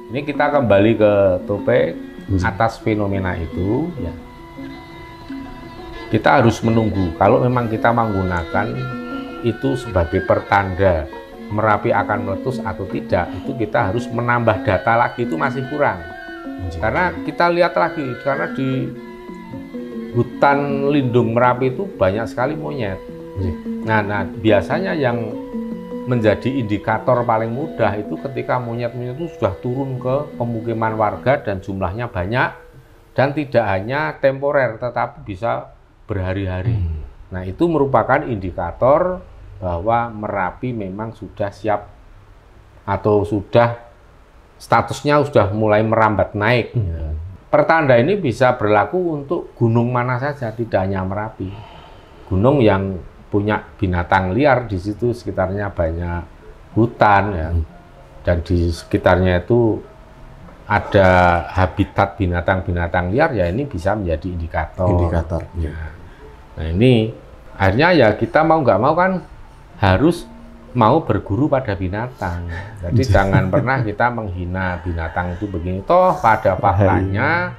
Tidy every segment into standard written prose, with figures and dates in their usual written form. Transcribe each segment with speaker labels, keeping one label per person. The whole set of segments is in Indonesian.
Speaker 1: Ini kita kembali ke topik atas fenomena itu. Ya. Kita harus menunggu. Kalau memang kita menggunakan itu sebagai pertanda Merapi akan meletus atau tidak, itu kita harus menambah data lagi, itu masih kurang. Karena kita lihat lagi, karena di hutan lindung Merapi itu banyak sekali monyet. Nah, biasanya yang menjadi indikator paling mudah itu ketika monyet-monyet itu sudah turun ke pemukiman warga dan jumlahnya banyak dan tidak hanya temporer tetapi bisa berhari-hari. Nah, itu merupakan indikator bahwa Merapi memang sudah siap atau sudah statusnya sudah mulai merambat naik. Pertanda ini bisa berlaku untuk gunung mana saja, tidak hanya Merapi. Gunung yang punya binatang liar di situ, sekitarnya banyak hutan ya. Dan di sekitarnya itu ada habitat binatang-binatang liar, ya ini bisa menjadi indikator. Ya. Nah, ini akhirnya ya kita mau nggak mau kan harus mau berguru pada binatang. Jadi jangan pernah kita menghina binatang itu begini. Toh pada faktanya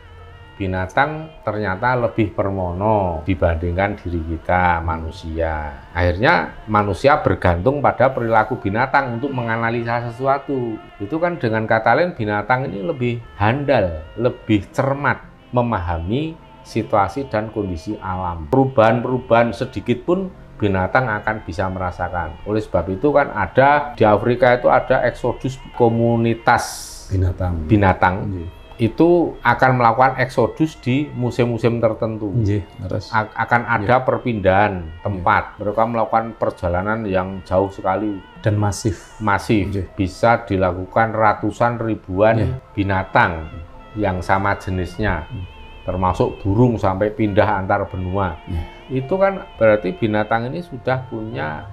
Speaker 1: binatang ternyata lebih permono dibandingkan diri kita manusia. Akhirnya manusia bergantung pada perilaku binatang untuk menganalisa sesuatu. Itu kan dengan kata lain binatang ini lebih handal, lebih cermat memahami situasi dan kondisi alam. Perubahan-perubahan sedikit pun binatang akan bisa merasakan. Oleh sebab itu kan ada di Afrika itu ada eksodus komunitas binatang. Itu akan melakukan eksodus di musim-musim tertentu. Akan ada perpindahan tempat. Mereka melakukan perjalanan yang jauh sekali
Speaker 2: dan masif.
Speaker 1: Bisa dilakukan ratusan ribuan binatang yang sama jenisnya. Termasuk burung sampai pindah antar benua. Itu kan berarti binatang ini sudah punya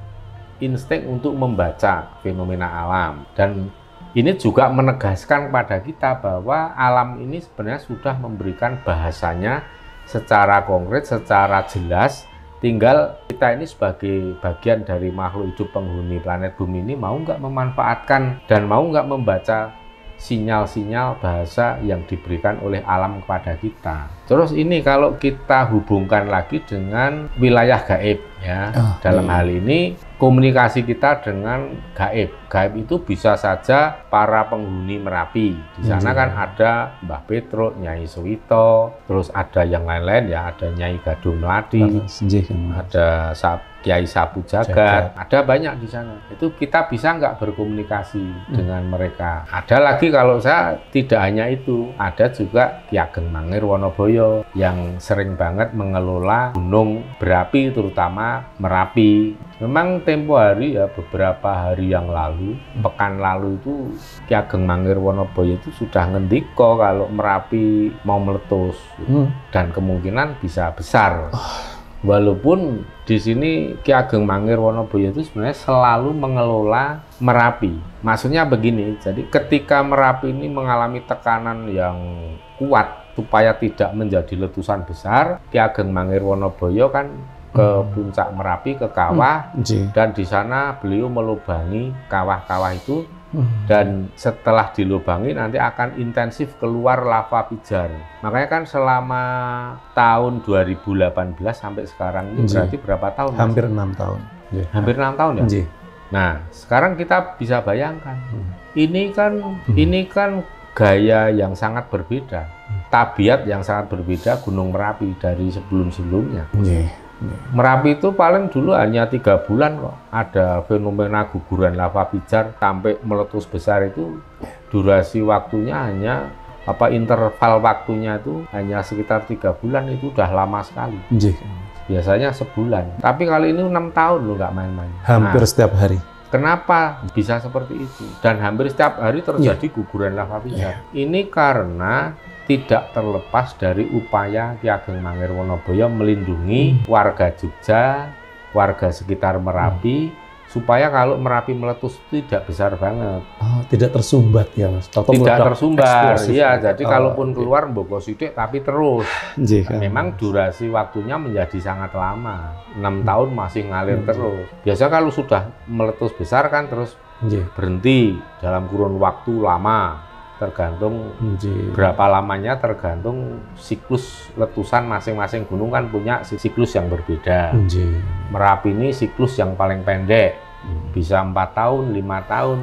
Speaker 1: insting untuk membaca fenomena alam. Dan ini juga menegaskan kepada kita bahwa alam ini sebenarnya sudah memberikan bahasanya secara konkret, secara jelas. Tinggal kita ini sebagai bagian dari makhluk hidup penghuni planet bumi ini mau nggak memanfaatkan dan mau nggak membaca sinyal-sinyal bahasa yang diberikan oleh alam kepada kita. Terus ini kalau kita hubungkan lagi dengan wilayah gaib ya. Dalam hal ini komunikasi kita dengan gaib. Gaib itu bisa saja para penghuni Merapi. Di sana kan ada Mbah Petruk, Nyai Suwito, terus ada yang lain-lain ya, ada Nyai Gadung Melati, ada Kiai Sapu Jagat, ada banyak di sana. Itu kita bisa nggak berkomunikasi dengan mereka. Ada lagi kalau saya tidak hanya itu, ada juga Ki Ageng Mangir Wonoboyo yang sering banget mengelola gunung berapi, terutama Merapi. Memang tempo hari ya beberapa hari yang lalu, pekan lalu itu Ki Ageng Mangir Wonoboyo itu sudah ngendiko kalau Merapi mau meletus dan kemungkinan bisa besar. Walaupun di sini Ki Ageng Mangir Wonoboyo itu sebenarnya selalu mengelola Merapi. Maksudnya begini, jadi ketika Merapi ini mengalami tekanan yang kuat supaya tidak menjadi letusan besar, Ki Ageng Mangir Wonoboyo kan ke puncak Merapi, ke kawah, dan di sana beliau melubangi kawah-kawah itu. Dan setelah dilubangi nanti akan intensif keluar lava pijar. Makanya kan selama tahun 2018 sampai sekarang ini berarti berapa tahun?
Speaker 2: Hampir 6 tahun.
Speaker 1: Hampir 6 tahun ya? Nah, sekarang kita bisa bayangkan. Ini kan gaya yang sangat berbeda. Tabiat yang sangat berbeda Gunung Merapi dari sebelum-sebelumnya. Merapi itu paling dulu hanya 3 bulan kok ada fenomena guguran lava pijar sampai meletus besar. Itu durasi waktunya hanya interval waktunya itu hanya sekitar 3 bulan. Itu udah lama sekali. Biasanya sebulan, tapi kali ini 6 tahun loh, nggak main-main.
Speaker 2: Hampir setiap hari.
Speaker 1: Kenapa bisa seperti itu? Dan hampir setiap hari terjadi guguran lava pijar. Ini karena tidak terlepas dari upaya Ki Ageng Mangir Wonoboyo melindungi warga Jogja, warga sekitar Merapi, supaya kalau Merapi meletus itu tidak besar banget.
Speaker 2: Tidak tersumbat ya Mas?
Speaker 1: Tidak tersumbar, iya. Jadi kalaupun keluar mboko sidik tapi terus. Memang durasi waktunya menjadi sangat lama. 6 tahun masih ngalir terus. Biasa kalau sudah meletus besar kan terus berhenti dalam kurun waktu lama. tergantung
Speaker 2: Nggih.
Speaker 1: berapa lamanya, tergantung siklus letusan masing-masing gunung kan punya siklus yang berbeda.
Speaker 2: Nggih.
Speaker 1: Merapi ini siklus yang paling pendek, bisa 4 tahun, 5 tahun,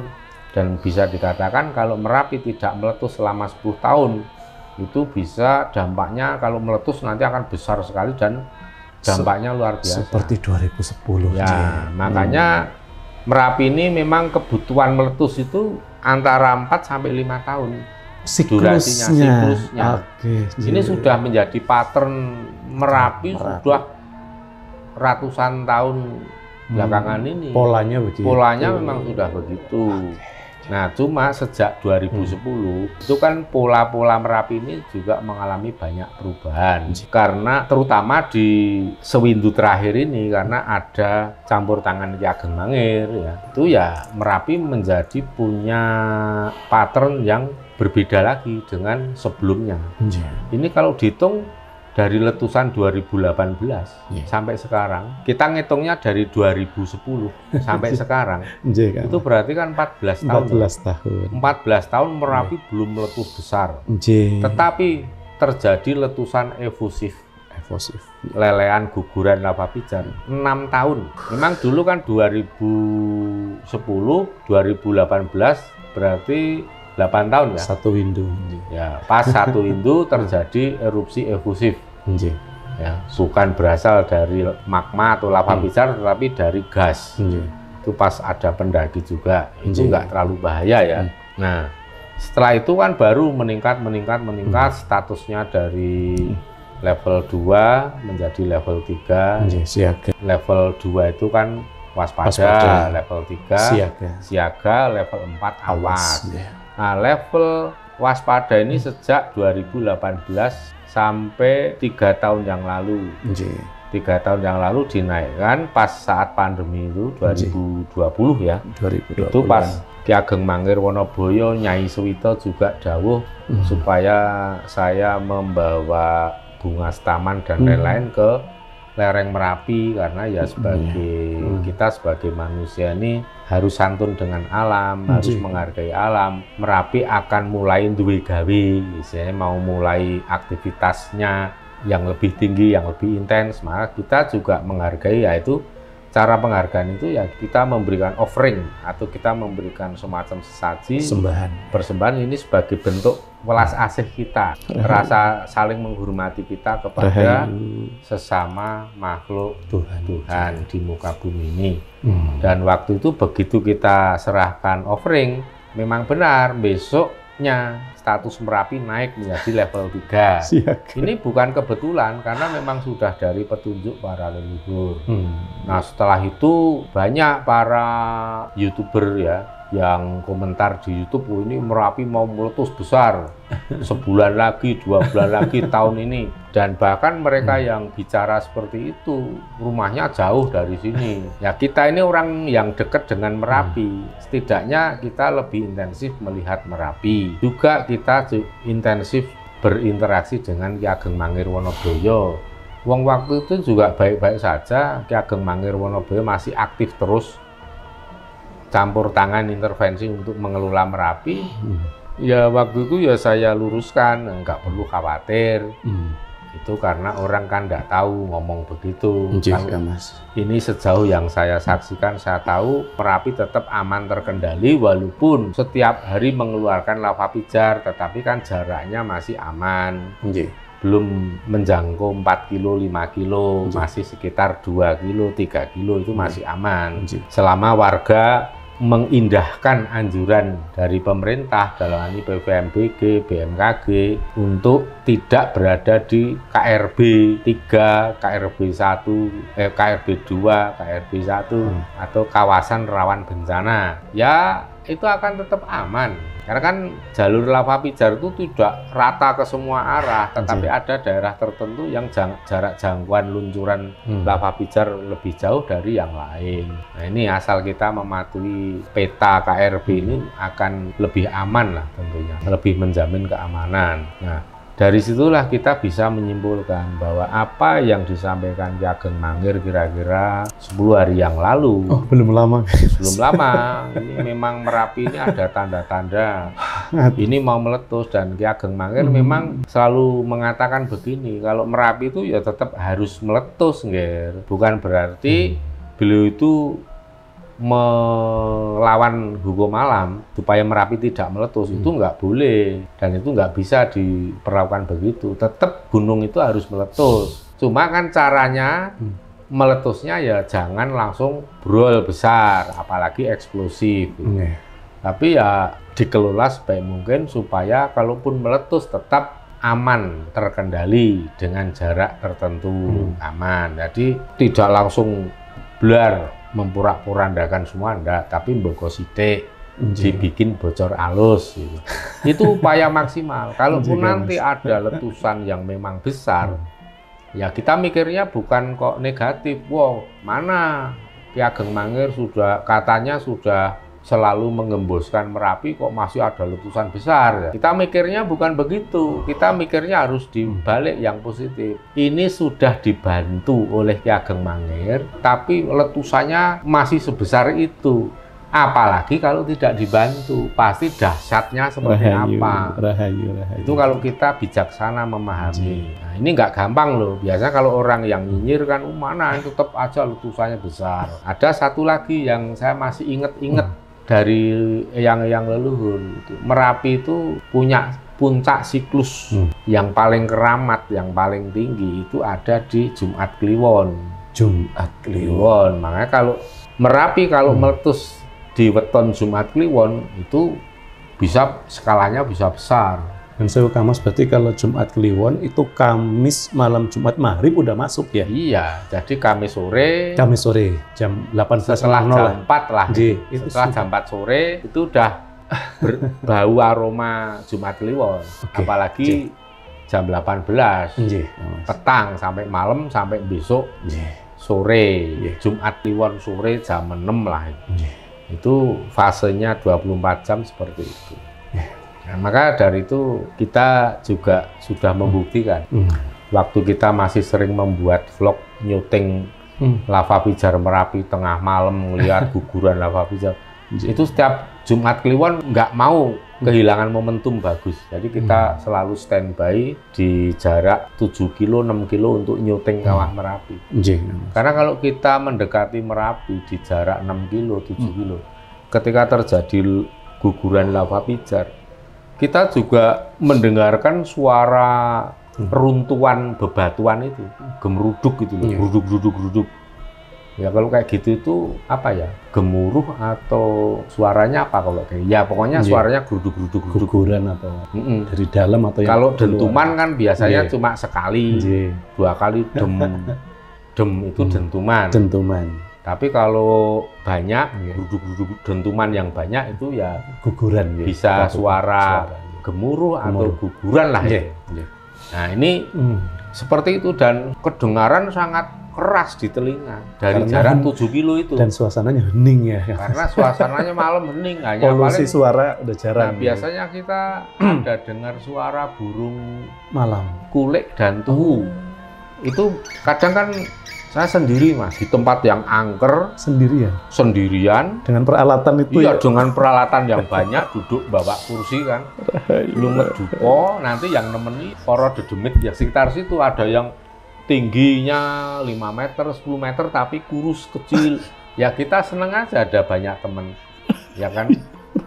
Speaker 1: dan bisa dikatakan kalau Merapi tidak meletus selama 10 tahun, itu bisa dampaknya kalau meletus nanti akan besar sekali dan dampaknya luar biasa.
Speaker 2: Seperti 2010.
Speaker 1: Ya, makanya Merapi ini memang kebutuhan meletus itu antara 4 sampai 5 tahun. Durasinya, siklusnya.
Speaker 2: Oke.
Speaker 1: Ini sudah menjadi pattern Merapi. Sudah ratusan tahun belakangan ini.
Speaker 2: Polanya begitu.
Speaker 1: Polanya memang sudah begitu. Nah, cuma sejak 2010 itu kan pola-pola Merapi ini juga mengalami banyak perubahan. Karena terutama di sewindu terakhir ini karena ada campur tangan Ki Ageng Mangir ya. Itu ya Merapi menjadi punya pattern yang berbeda lagi dengan sebelumnya. Ini kalau dihitung dari letusan 2018 sampai sekarang, kita ngitungnya dari 2010 sampai sekarang,
Speaker 2: kan?
Speaker 1: itu berarti kan 14 tahun.
Speaker 2: 14 tahun.
Speaker 1: 14 tahun Merapi belum meletus besar. Tetapi terjadi letusan efusif. Lelehan guguran lava pijar 6 tahun. Memang dulu kan 2010, 2018 berarti 8 tahun ya?
Speaker 2: Satu windu.
Speaker 1: Ya, pas satu windu terjadi erupsi efusif. Ya, bukan berasal dari magma atau lava pijar, tetapi dari gas. Itu pas ada pendaki juga. Itu nggak terlalu bahaya ya. Nah, setelah itu kan baru meningkat statusnya dari level 2 menjadi level 3.
Speaker 2: Siaga.
Speaker 1: Level 2 itu kan waspada. Level 3 siaga, level 4 awas. Nah, level waspada ini sejak 2018 sampai 3 tahun yang lalu. 3 tahun yang lalu dinaikkan pas saat pandemi itu 2020 ya. 2020. Itu pas Ki Ageng Mangir Wonoboyo, Nyai Suwito juga dawuh supaya saya membawa bunga setaman dan lain-lain ke lereng Merapi karena ya sebagai kita sebagai manusia ini harus santun dengan alam, harus menghargai alam. Merapi akan mulai duwe gawe, misalnya mau mulai aktivitasnya yang lebih tinggi, yang lebih intens, maka kita juga menghargai, yaitu cara penghargaan itu ya kita memberikan offering atau kita memberikan semacam sesaji, persembahan ini sebagai bentuk welas asih kita, rasa saling menghormati kita kepada sesama makhluk Tuhan di muka bumi ini. Dan waktu itu begitu kita serahkan offering, memang benar besoknya status Merapi naik menjadi level 3. Ini bukan kebetulan karena memang sudah dari petunjuk para leluhur. Nah, setelah itu banyak para YouTuber ya yang komentar di YouTube, oh, ini Merapi mau meletus besar, sebulan lagi, 2 bulan lagi, tahun ini. Dan bahkan mereka yang bicara seperti itu, rumahnya jauh dari sini. Ya kita ini orang yang dekat dengan Merapi, setidaknya kita lebih intensif melihat Merapi. Juga kita intensif berinteraksi dengan Ki Ageng Mangir Wonoboyo. Wong waktu itu juga baik-baik saja, Ki Ageng Mangir Wonoboyo masih aktif terus campur tangan intervensi untuk mengelola Merapi. Ya waktu itu ya saya luruskan, nggak perlu khawatir. Itu karena orang kan nggak tahu ngomong begitu.
Speaker 2: Mas.
Speaker 1: Ini sejauh yang saya saksikan, saya tahu Merapi tetap aman terkendali walaupun setiap hari mengeluarkan lava pijar, tetapi kan jaraknya masih aman. Belum menjangkau 4 kilo, 5 kilo, masih sekitar 2 kilo, 3 kilo itu masih aman. Selama warga mengindahkan anjuran dari pemerintah dalam hal ini PVMBG, BMKG untuk tidak berada di KRB 3, KRB 1, KRB 2, KRB 1 atau kawasan rawan bencana. Ya itu akan tetap aman. Karena kan jalur lava pijar itu tidak rata ke semua arah, tetapi ada daerah tertentu yang jarak jangkauan luncuran lava pijar lebih jauh dari yang lain. Nah ini asal kita mematuhi peta KRB ini akan lebih aman lah tentunya, lebih menjamin keamanan. Nah dari situlah kita bisa menyimpulkan bahwa apa yang disampaikan Ki Ageng Mangir kira-kira 10 hari yang lalu.
Speaker 2: Oh, belum lama.
Speaker 1: Belum lama. Ini memang Merapi ini ada tanda-tanda ini mau meletus. Dan Ki Ageng Mangir memang selalu mengatakan begini, kalau Merapi itu ya tetap harus meletus, Nger. Bukan berarti beliau itu melawan hukum alam supaya Merapi tidak meletus. Itu nggak boleh, dan itu nggak bisa diperlakukan begitu. Tetap gunung itu harus meletus. Cuma kan caranya meletusnya ya jangan langsung brol besar, apalagi eksplosif. Gitu. Tapi ya dikelola sebaik mungkin supaya kalaupun meletus tetap aman, terkendali dengan jarak tertentu, aman. Jadi tidak langsung blar memporak-porandakan semua, enggak, tapi mboko sithik dibikin bocor halus gitu. Itu upaya maksimal. Kalaupun nanti ada letusan yang memang besar, ya kita mikirnya bukan kok negatif. Wow, mana Ki Ageng Mangir katanya sudah selalu mengembuskan Merapi, kok masih ada letusan besar ya. Kita mikirnya bukan begitu. Kita mikirnya harus dibalik yang positif. Ini sudah dibantu oleh Ki Ageng Mangir, tapi letusannya masih sebesar itu. Apalagi kalau tidak dibantu, pasti dahsyatnya seperti apa.
Speaker 2: Rahayu.
Speaker 1: Itu kalau kita bijaksana memahami. Nah, ini nggak gampang loh. Biasanya kalau orang yang nyinyir kan, mana tetap aja letusannya besar. Ada satu lagi yang saya masih inget-inget dari eyang-eyang leluhur. Merapi itu punya puncak siklus yang paling keramat, yang paling tinggi itu ada di Jumat Kliwon.
Speaker 2: Jumat Kliwon.
Speaker 1: Makanya kalau Merapi kalau meletus di weton Jumat Kliwon itu bisa skalanya bisa besar.
Speaker 2: Dan Sewu Kang Mas, berarti kalau Jumat Kliwon itu Kamis malam Jumat Maghrib udah masuk ya?
Speaker 1: Iya, jadi Kamis sore
Speaker 2: jam 8
Speaker 1: setelah jam 4 lah. Setelah
Speaker 2: itu
Speaker 1: jam 4 sore itu udah berbau aroma Jumat Kliwon. Apalagi jam 18 petang sampai malam sampai besok sore. Jumat Kliwon sore jam 6 lah. Itu fasenya 24 jam seperti itu. Nah, maka dari itu kita juga sudah membuktikan. Waktu kita masih sering membuat vlog nyuting lava pijar Merapi tengah malam melihat guguran lava pijar. Itu setiap Jumat Kliwon nggak mau kehilangan momentum bagus. Jadi kita selalu standby di jarak 7 kilo, 6 kilo untuk nyuting kawah Merapi. Karena kalau kita mendekati Merapi di jarak 6 kilo, 7 kilo, ketika terjadi guguran lava pijar, kita juga mendengarkan suara runtuhan bebatuan itu, gemeruduk gitu loh, geruduk. Ya kalau kayak gitu itu apa ya, gemuruh atau suaranya apa kalau kayak, ya pokoknya suaranya geruduk.
Speaker 2: guguran atau dari dalam atau
Speaker 1: kalau dentuman kan biasanya cuma sekali, 2 kali dem itu dentuman. Tapi kalau banyak geruduk dentuman yang banyak itu ya
Speaker 2: guguran,
Speaker 1: bisa suara gemuruh atau guguran lah ya. Nah ini seperti itu, dan kedengaran sangat keras di telinga dari jarak 7 kilo itu.
Speaker 2: Dan suasananya hening ya.
Speaker 1: Karena suasananya malam hening, hanya
Speaker 2: polusi
Speaker 1: paling
Speaker 2: suara udah jarang.
Speaker 1: Nah, biasanya kita ada dengar suara burung
Speaker 2: malam,
Speaker 1: kulik dan tuhu. Itu kadang kan saya sendiri Mas, di tempat yang angker, sendirian
Speaker 2: dengan peralatan itu.
Speaker 1: Iya, dengan peralatan yang banyak, duduk bawa kursi kan, nyumet dupo, nanti yang nemeni para dedemit ya sekitar situ, ada yang tingginya 5 meter, 10 meter tapi kurus kecil. Ya kita seneng aja ada banyak temen, ya kan.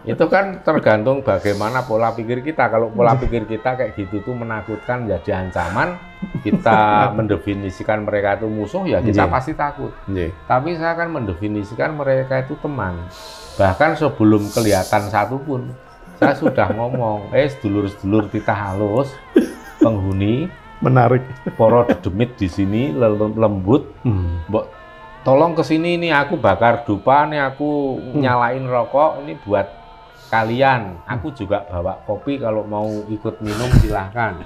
Speaker 1: Itu kan tergantung bagaimana pola pikir kita. Kalau pola pikir kita kayak gitu tuh menakutkan, jadi ancaman, kita mendefinisikan mereka itu musuh, ya kita pasti takut. Tapi saya akan mendefinisikan mereka itu teman. Bahkan sebelum kelihatan satu pun, saya sudah ngomong, sedulur-sedulur kita halus, penghuni,
Speaker 2: menarik,
Speaker 1: poro dedemit di sini lembut, mbok tolong kesini nih, aku bakar dupa nih, aku nyalain rokok ini buat kalian. Aku juga bawa kopi, kalau mau ikut minum silahkan.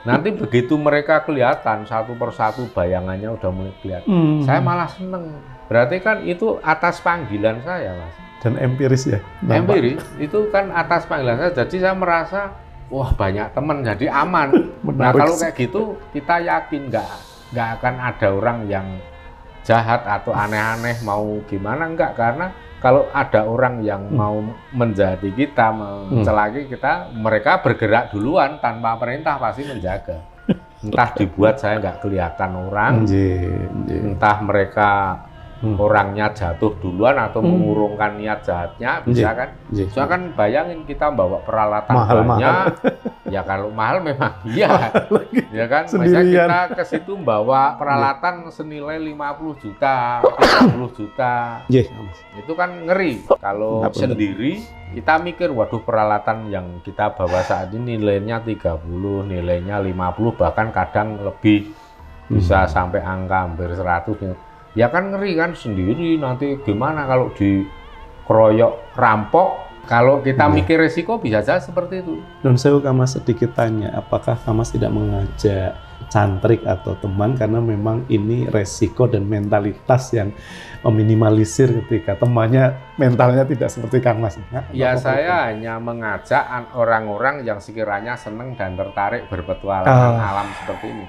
Speaker 1: Nanti begitu mereka kelihatan satu persatu bayangannya udah mulai kelihatan, saya malah seneng. Berarti kan itu atas panggilan saya Mas.
Speaker 2: Dan empiris ya?
Speaker 1: Empiris, itu kan atas panggilan saya. Jadi saya merasa wah banyak teman, jadi aman. Nah kalau kayak gitu kita yakin nggak akan ada orang yang jahat atau aneh-aneh mau gimana, enggak, karena kalau ada orang yang mau menjadi kita, mencelaki kita, mereka bergerak duluan tanpa perintah pasti menjaga. Entah dibuat saya nggak kelihatan orang, entah mereka orangnya jatuh duluan atau mengurungkan niat jahatnya, bisa kan? Soalnya kan bayangin kita bawa peralatan banyak, ya kalau mahal memang iya, ya kan? Misalnya kita ke situ bawa peralatan senilai 50 juta, 30 juta, itu kan ngeri. Kalau sendiri kita mikir, waduh peralatan yang kita bawa saat ini nilainya 30, nilainya 50, bahkan kadang lebih, bisa sampai angka hampir 100. Ya kan ngeri kan sendiri, nanti gimana kalau dikeroyok rampok, kalau kita mikir resiko bisa saja seperti itu.
Speaker 2: Dan saya Kamas sedikit tanya, apakah Kamas tidak mengajak cantrik atau teman karena memang ini resiko dan mentalitas yang meminimalisir ketika temannya mentalnya tidak seperti Kang Mas?
Speaker 1: Ya saya hanya mengajak orang-orang yang sekiranya senang dan tertarik berpetualangan alam seperti ini.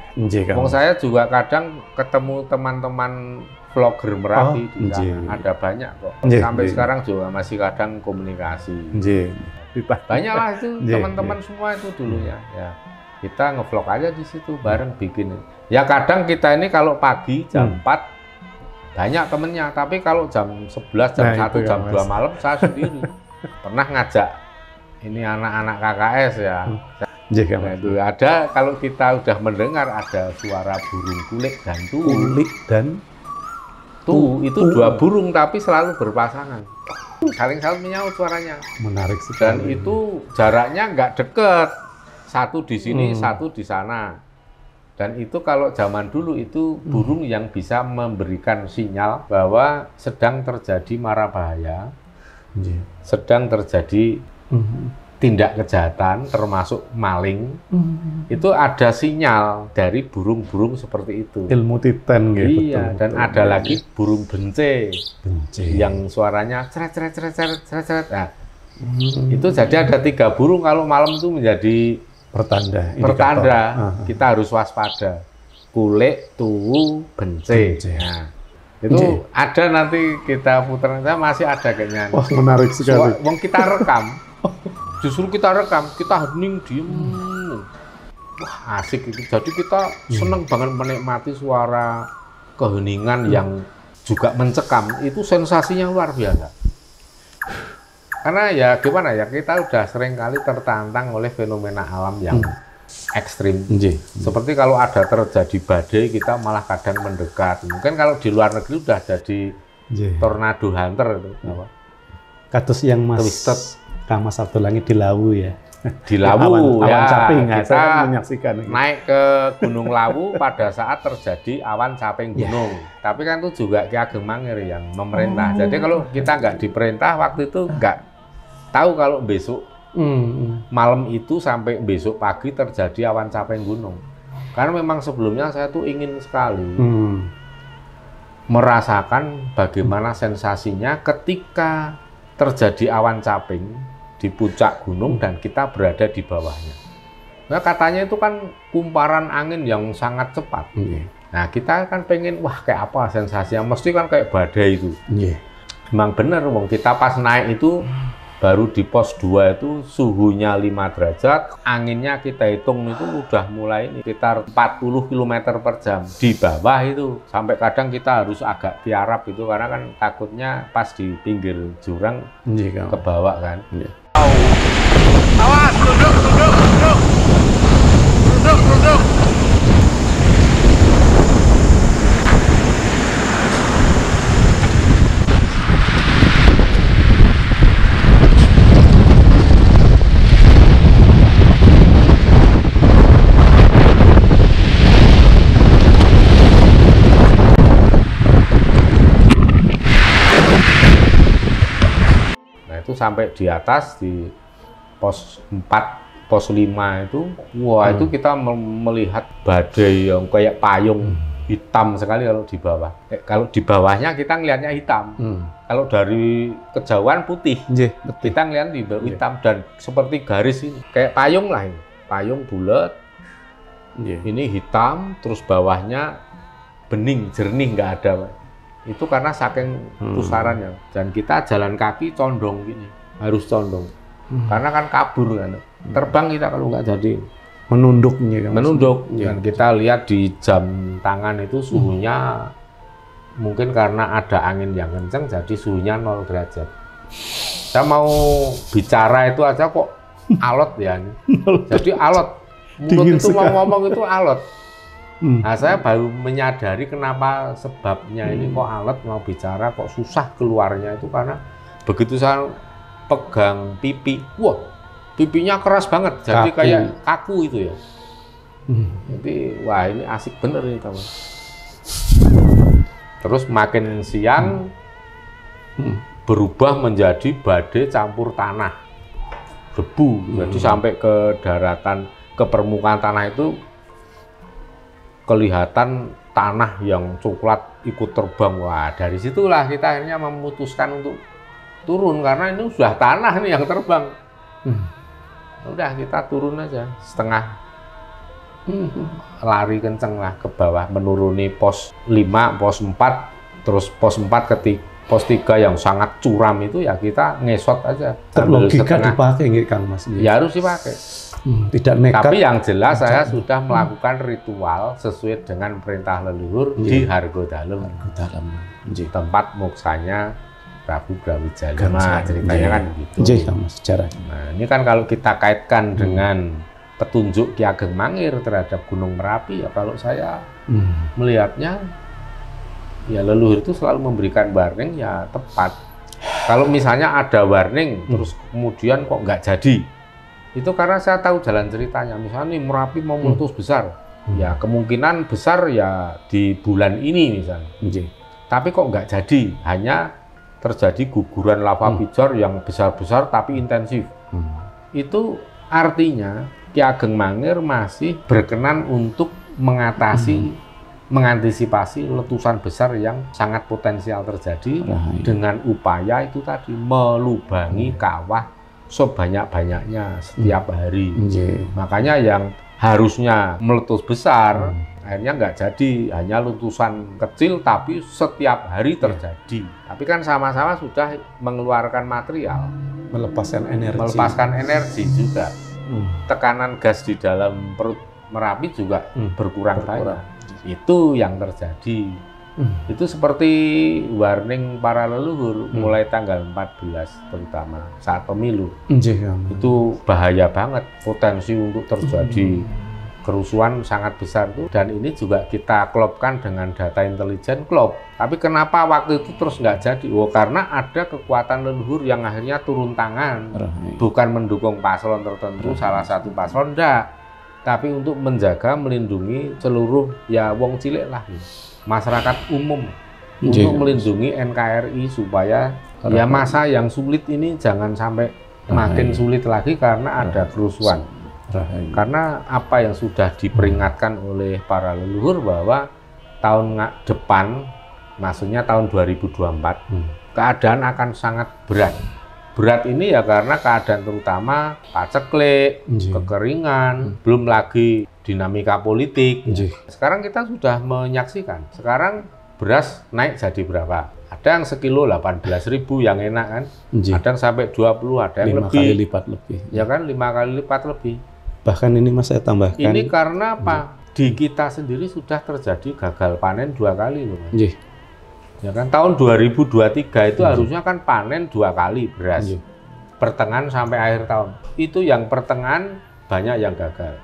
Speaker 1: Saya juga kadang ketemu teman-teman vlogger Merapi di sana, ada banyak kok. Sampai sekarang juga masih kadang komunikasi. Banyak lah itu teman-teman semua itu dulunya. Ya. Kita ngevlog aja di situ bareng bikin. Ya kadang kita ini kalau pagi jam 4 banyak temennya, tapi kalau jam 11, jam 1, jam 2 malam saya sendiri. Pernah ngajak ini anak-anak KKS ya. Nah, itu ada, kalau kita udah mendengar ada suara burung kulik dan tuh.
Speaker 2: Kulik dan
Speaker 1: itu dua burung tapi selalu berpasangan. Saling-saling menyaut suaranya.
Speaker 2: Menarik sekali.
Speaker 1: Dan itu jaraknya nggak deket. Satu di sini, satu di sana. Dan itu kalau zaman dulu itu burung yang bisa memberikan sinyal bahwa sedang terjadi mara bahaya, sedang terjadi tindak kejahatan termasuk maling. Itu ada sinyal dari burung-burung seperti itu.
Speaker 2: Ilmu titan gitu.
Speaker 1: Iya, dan ada lagi burung bence yang suaranya ceret. Nah, itu jadi ada 3 burung kalau malam itu menjadi pertanda kita harus waspada. Kulik, tuwu, bence. Nah, itu ada nanti kita putar, masih ada kayaknya.
Speaker 2: Wah, menarik sekali.
Speaker 1: Wong kita rekam. Justru kita rekam, kita hening diem. Wah, asik itu. Jadi kita seneng banget menikmati suara keheningan yang juga mencekam. Itu sensasinya luar biasa. Karena ya gimana ya, kita udah sering kali tertantang oleh fenomena alam yang ekstrim. Seperti kalau ada terjadi badai, kita malah kadang mendekat. Mungkin kalau di luar negeri udah jadi tornado hunter itu.
Speaker 2: Kados yang Kang Mas Abdul Langit di Lawu ya.
Speaker 1: Di Lawu
Speaker 2: awan
Speaker 1: ya,
Speaker 2: caping,
Speaker 1: kita
Speaker 2: saya kan menyaksikan
Speaker 1: naik ke Gunung Lawu pada saat terjadi awan caping gunung. Tapi kan itu juga Ki Ageng Mangir yang memerintah. Jadi kalau kita nggak diperintah waktu itu nggak tahu kalau besok malam itu sampai besok pagi terjadi awan caping gunung. Karena memang sebelumnya saya tuh ingin sekali merasakan bagaimana sensasinya ketika terjadi awan caping di puncak gunung dan kita berada di bawahnya. Nah, katanya itu kan kumparan angin yang sangat cepat. Nah, kita kan pengen, wah kayak apa sensasinya? Mesti kan kayak badai itu. Memang bener, wong kita pas naik itu baru di pos 2 itu suhunya 5 derajat, anginnya kita hitung itu udah mulai sekitar 40 km per jam di bawah itu. Sampai kadang kita harus agak tiarap itu karena kan takutnya pas di pinggir jurang ke bawah kan.
Speaker 3: Awas, duduk.
Speaker 1: Itu sampai di atas di pos 4, pos 5 itu, wah itu kita melihat badai yang kayak payung hitam sekali kalau di bawah. Kalau di bawahnya kita ngelihatnya hitam, kalau dari kejauhan putih, kita ngelihat di bawah hitam dan seperti garis ini, kayak payung lah ini, payung bulat, ini hitam, terus bawahnya bening, jernih, nggak ada. Itu karena saking pusarannya. Dan kita jalan kaki condong gini, harus condong. Karena kan kabur kan. Terbang kita kalau nggak jadi.
Speaker 2: Menunduknya.
Speaker 1: Menunduk. Dan kita lihat di jam tangan itu suhunya mungkin karena ada angin yang kencang jadi suhunya 0 derajat. Saya mau bicara itu aja kok alot ya. Jadi alot. Mulut itu mau ngomong itu alot. Nah, saya baru menyadari kenapa sebabnya ini kok alot mau bicara kok susah keluarnya itu karena begitu saya pegang pipi, wah pipinya keras banget, jadi kayak kaku itu ya. Jadi wah ini asik bener ini teman. Terus makin siang berubah menjadi badai campur tanah, debu, jadi sampai ke daratan, ke permukaan tanah itu kelihatan tanah yang coklat ikut terbang. Wah, dari situlah kita akhirnya memutuskan untuk turun karena ini sudah tanah nih yang terbang. Udah kita turun aja setengah lari kenceng lah ke bawah menuruni pos 5, pos 4, terus pos 4 pos 3 yang sangat curam itu ya kita ngesot aja.
Speaker 2: Logika dipakai nggak Kang Mas?
Speaker 1: Ya harus dipakai.
Speaker 2: Tidak nekat.
Speaker 1: Tapi yang jelas saya sudah melakukan ritual sesuai dengan perintah leluhur di Hargodalem. Tempat moksanya Prabu Brawijaya. Nah, ceritanya kan gitu.
Speaker 2: Sejarah.
Speaker 1: Nah, ini kan kalau kita kaitkan dengan petunjuk Ki Ageng Mangir terhadap Gunung Merapi, ya kalau saya melihatnya, ya leluhur itu selalu memberikan warning ya tepat. Kalau misalnya ada warning, terus kemudian kok nggak jadi, itu karena saya tahu jalan ceritanya. Misalnya nih Merapi mau meletus besar, ya kemungkinan besar ya di bulan ini misalnya. Tapi kok nggak jadi, hanya terjadi guguran lava pijar yang besar-besar tapi intensif. Itu artinya Ki Ageng Mangir masih berkenan untuk mengantisipasi letusan besar yang sangat potensial terjadi dengan upaya itu tadi melubangi kawah sebanyak-banyaknya setiap hari. Makanya yang harusnya meletus besar akhirnya nggak jadi, hanya letusan kecil tapi setiap hari terjadi. Tapi kan sama-sama sudah mengeluarkan material, melepaskan energi juga. Tekanan gas di dalam perut Merapi juga berkurang banyak. Itu yang terjadi. Itu seperti warning para leluhur mulai tanggal 14 terutama saat pemilu. Itu bahaya banget, potensi untuk terjadi kerusuhan sangat besar tuh. Dan ini juga kita klopkan dengan data intelijen klop. Tapi kenapa waktu itu terus nggak jadi? Oh, karena ada kekuatan leluhur yang akhirnya turun tangan, bukan mendukung paslon tertentu, salah satu paslon enggak, tapi untuk menjaga, melindungi seluruh ya wong cilik lah, masyarakat umum, untuk melindungi NKRI supaya ya masa yang sulit ini jangan sampai makin sulit lagi karena ada kerusuhan. Karena apa yang sudah diperingatkan oleh para leluhur bahwa tahun depan, maksudnya tahun 2024, keadaan akan sangat berat. Berat ini ya karena keadaan terutama paceklik, kekeringan, belum lagi dinamika politik. Sekarang kita sudah menyaksikan, sekarang beras naik jadi berapa? Ada yang sekilo 18.000 yang enak kan, ada yang sampai 20, ada yang
Speaker 2: 5 kali lipat lebih.
Speaker 1: Ya kan, 5 kali lipat lebih.
Speaker 2: Bahkan ini Mas saya tambahkan.
Speaker 1: Ini karena apa? Di kita sendiri sudah terjadi gagal panen 2 kali loh. Ya kan, tahun 2023 itu harusnya kan panen 2 kali beras. Pertengahan sampai akhir tahun. Itu yang pertengahan banyak yang gagal.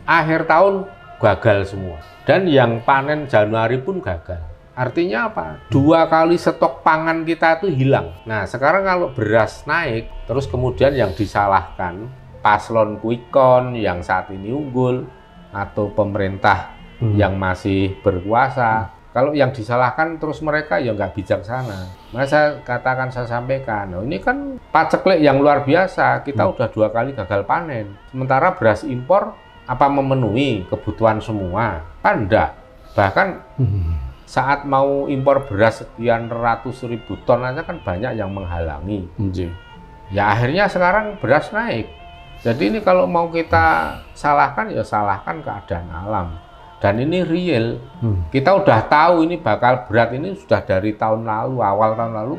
Speaker 1: Akhir tahun gagal semua. Dan yang panen Januari pun gagal. Artinya apa? 2 kali stok pangan kita itu hilang. Nah, sekarang kalau beras naik, terus kemudian yang disalahkan paslon quick count yang saat ini unggul atau pemerintah yang masih berkuasa. Kalau yang disalahkan terus mereka ya nggak bijaksana. Maka saya katakan, saya sampaikan, oh, ini kan paceklik yang luar biasa. Kita udah 2 kali gagal panen. Sementara beras impor apa memenuhi kebutuhan semua? Kan enggak. Bahkan saat mau impor beras sekian ratus ribu ton aja kan banyak yang menghalangi. Ya akhirnya sekarang beras naik. Jadi ini kalau mau kita salahkan ya salahkan keadaan alam. Dan ini real. Kita udah tahu ini bakal berat, ini sudah dari tahun lalu, awal tahun lalu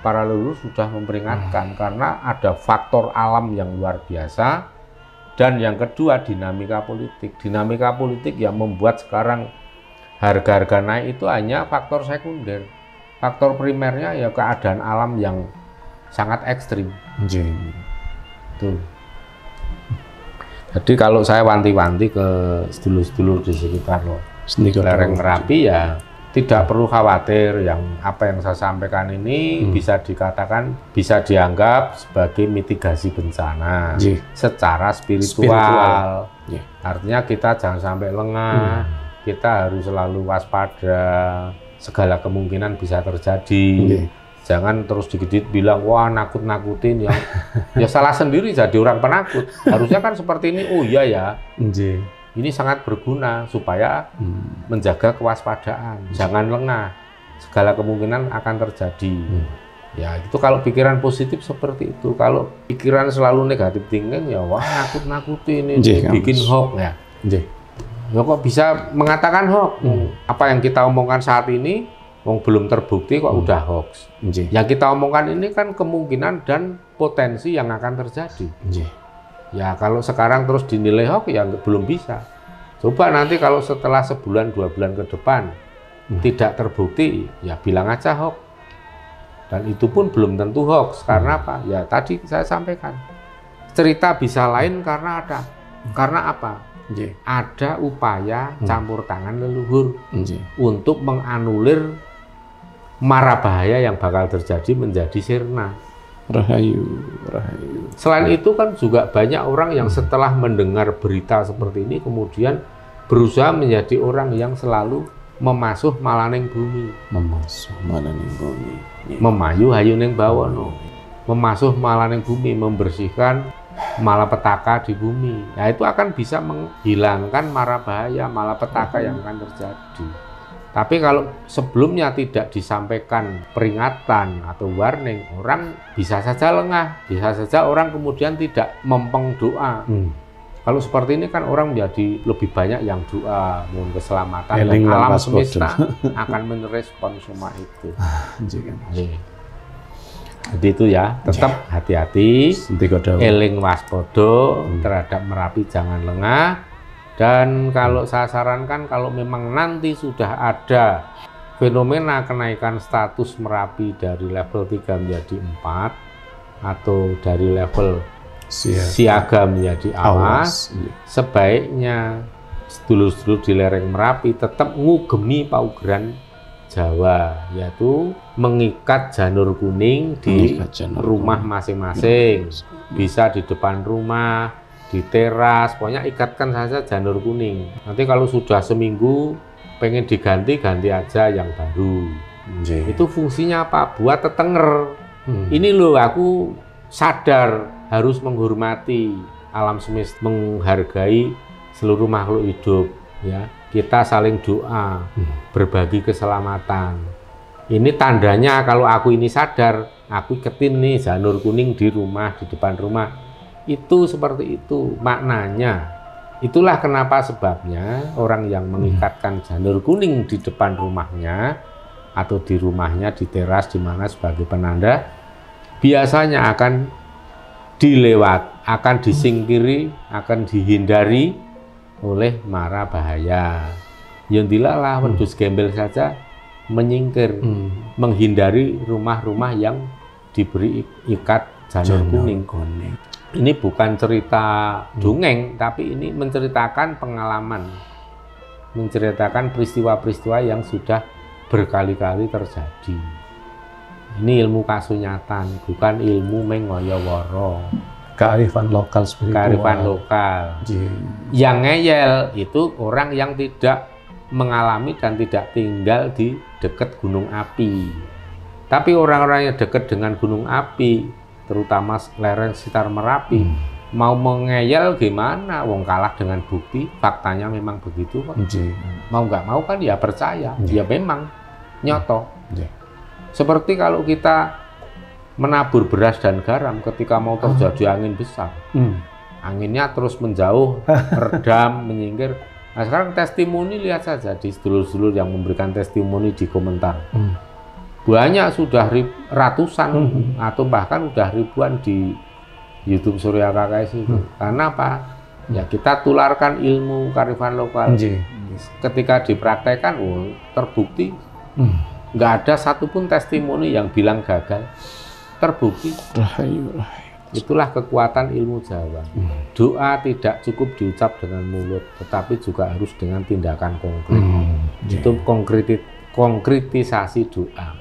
Speaker 1: para leluhur sudah memperingatkan karena ada faktor alam yang luar biasa. Dan yang kedua, dinamika politik. Dinamika politik yang membuat sekarang harga-harga naik itu hanya faktor sekunder. Faktor primernya ya keadaan alam yang sangat ekstrim. Tuh. Jadi kalau saya wanti-wanti ke sedulur-sedulur di sekitar lereng Merapi ya tidak perlu khawatir, yang apa yang saya sampaikan ini bisa dikatakan, bisa dianggap sebagai mitigasi bencana secara spiritual. Artinya kita jangan sampai lengah, kita harus selalu waspada, segala kemungkinan bisa terjadi. Jangan terus dikit-dikit bilang, wah nakut-nakutin, ya salah sendiri jadi orang penakut. Harusnya kan seperti ini, oh iya ya, ini sangat berguna supaya menjaga kewaspadaan, jangan lengah, segala kemungkinan akan terjadi. Ya itu kalau pikiran positif seperti itu. Kalau pikiran selalu negatif thinking, ya wah nakut-nakutin, ini bikin hoax ya. Ya kok bisa mengatakan hoax? Apa yang kita omongkan saat ini, belum terbukti kok udah hoax. Yang kita omongkan ini kan kemungkinan dan potensi yang akan terjadi. Ya kalau sekarang terus dinilai hoax ya belum bisa. Coba nanti kalau setelah sebulan 2 bulan ke depan tidak terbukti, ya bilang aja hoax. Dan itu pun belum tentu hoax. Karena apa? Ya tadi saya sampaikan. Cerita bisa lain karena ada. Karena apa? Ada upaya campur tangan leluhur untuk menganulir mara bahaya yang bakal terjadi menjadi sirna.
Speaker 2: Rahayu.
Speaker 1: Selain itu kan juga banyak orang yang setelah mendengar berita seperti ini kemudian berusaha menjadi orang yang selalu memasuh malaning bumi. Memayu hayuning bawono. Memasuh malaning bumi, membersihkan malapetaka di bumi. Ya itu akan bisa menghilangkan mara bahaya, malapetaka yang akan terjadi. Tapi kalau sebelumnya tidak disampaikan peringatan atau warning, orang bisa saja lengah, bisa saja orang kemudian tidak mempeng doa. Kalau seperti ini kan orang menjadi lebih banyak yang doa, mohon keselamatan, dan alam semesta akan merespon semua itu. Jadi itu ya, tetap hati-hati, eling waspada terhadap Merapi, jangan lengah. Dan kalau saya sarankan, kalau memang nanti sudah ada fenomena kenaikan status Merapi dari level 3 menjadi 4 atau dari level siaga menjadi awas, sebaiknya sedulur-sedulur di lereng Merapi tetap ngugemi paugeran Jawa, yaitu mengikat janur kuning di rumah masing-masing, bisa di depan rumah, di teras, pokoknya ikatkan saja janur kuning. Nanti kalau sudah seminggu pengen diganti, ganti aja yang baru. Itu fungsinya apa? Buat tetenger. Ini loh, aku sadar harus menghormati alam semesta, menghargai seluruh makhluk hidup. Ya, kita saling doa, berbagi keselamatan. Ini tandanya kalau aku ini sadar, aku iketin nih janur kuning di rumah, di depan rumah. Itu seperti itu maknanya. Itulah kenapa sebabnya orang yang mengikatkan janur kuning di depan rumahnya atau di rumahnya, di teras, di mana sebagai penanda, biasanya akan akan disingkiri, akan dihindari oleh mara bahaya. Yang dilalah wedhus gembel saja menyingkir, menghindari rumah-rumah yang diberi ikat janur kuning. Ini bukan cerita dongeng, tapi ini menceritakan pengalaman, menceritakan peristiwa-peristiwa yang sudah berkali-kali terjadi. Ini ilmu kasunyatan, bukan ilmu mengoyo-woro.
Speaker 2: Kearifan lokal spiritual.
Speaker 1: Kearifan lokal. Yang ngeyel itu orang yang tidak mengalami dan tidak tinggal di dekat gunung api. Tapi orang-orang yang dekat dengan gunung api, terutama lereng sekitar Merapi, mau mengeyel gimana? Wong kalah dengan bukti, faktanya memang begitu kok. Mau nggak mau kan ya percaya, ya memang nyoto. Seperti kalau kita menabur beras dan garam ketika mau terjadi angin besar, anginnya terus menjauh, redam, menyingkir, Nah sekarang testimoni, lihat saja di sedulur-sedulur yang memberikan testimoni di komentar. Banyak sudah ratusan atau bahkan udah ribuan di YouTube Surya KKS itu. Karena apa? Ya kita tularkan ilmu kearifan lokal. Ketika dipraktekkan, terbukti nggak ada satupun testimoni yang bilang gagal. Terbukti. Itulah kekuatan ilmu Jawa. Doa tidak cukup diucap dengan mulut, tetapi juga harus dengan tindakan konkret. Itu konkretisasi doa.